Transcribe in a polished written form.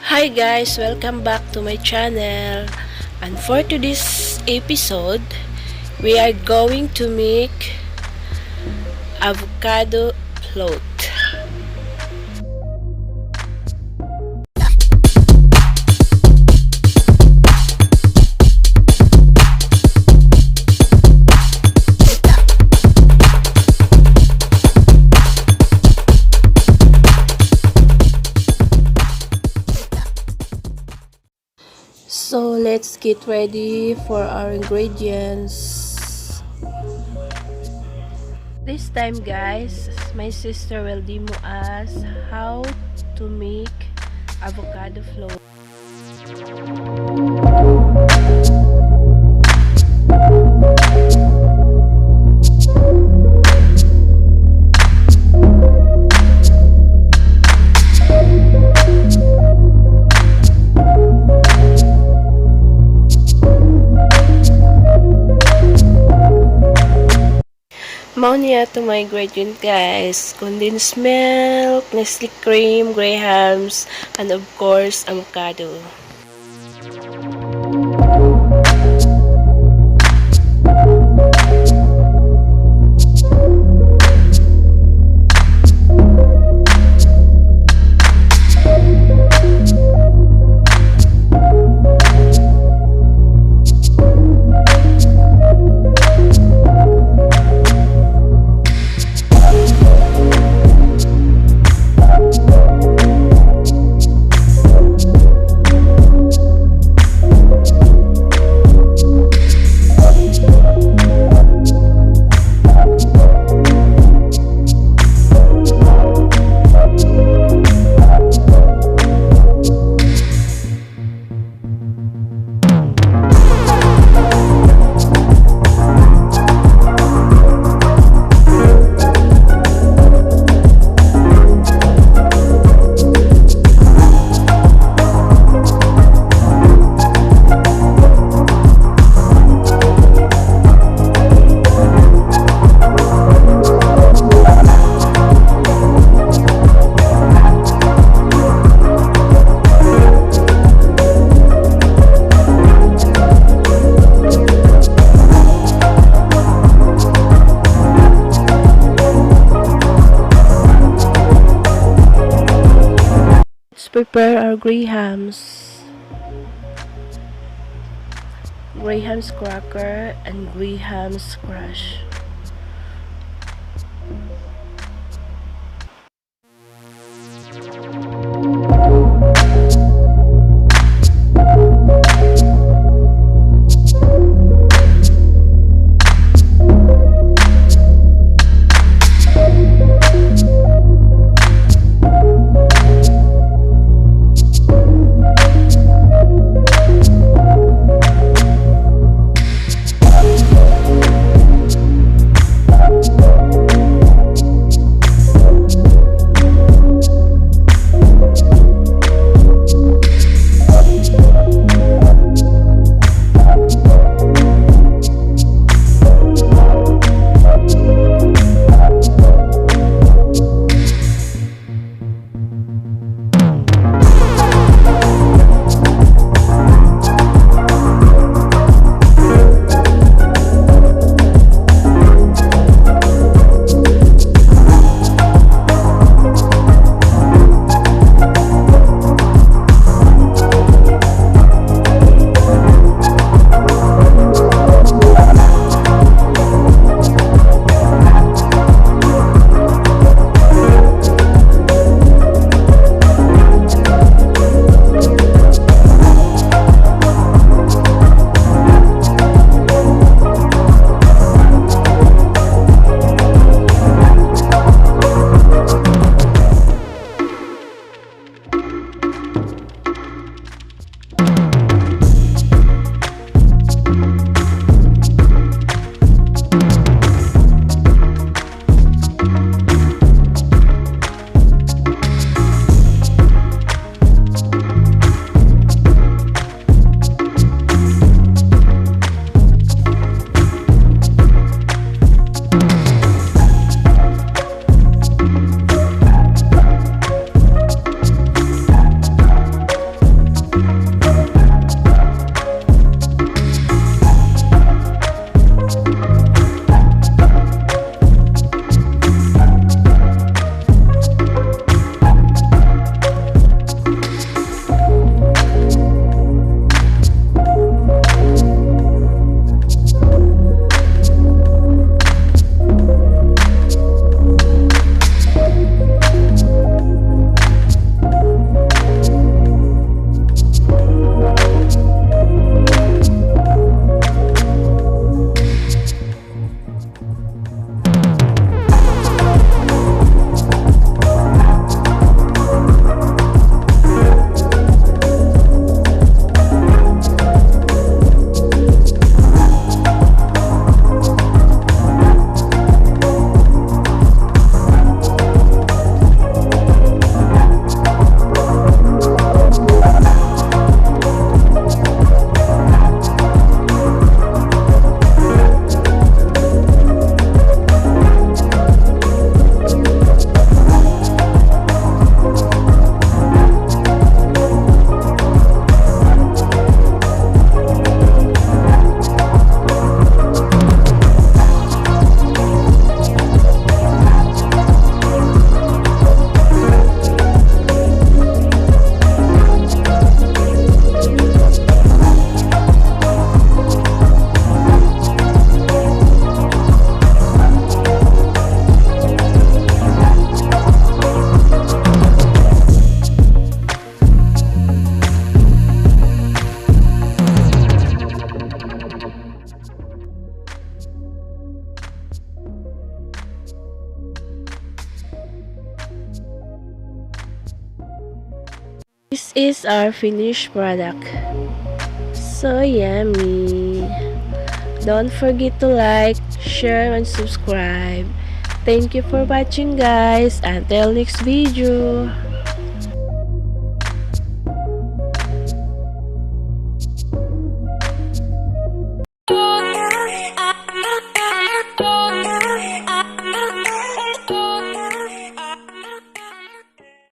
Hi guys, welcome back to my channel. And for today's episode, we are going to make avocado float. So let's get ready for our ingredients. This time guys, my sister will demo us how to make avocado float. Mao niya to my ingredient guys, condensed milk, Nestle cream, grahams, and of course avocado. Prepare our grahams cracker and grahams crush. This is our finished product. So yummy. Don't forget to like, share, and subscribe. Thank you for watching guys. Until next video.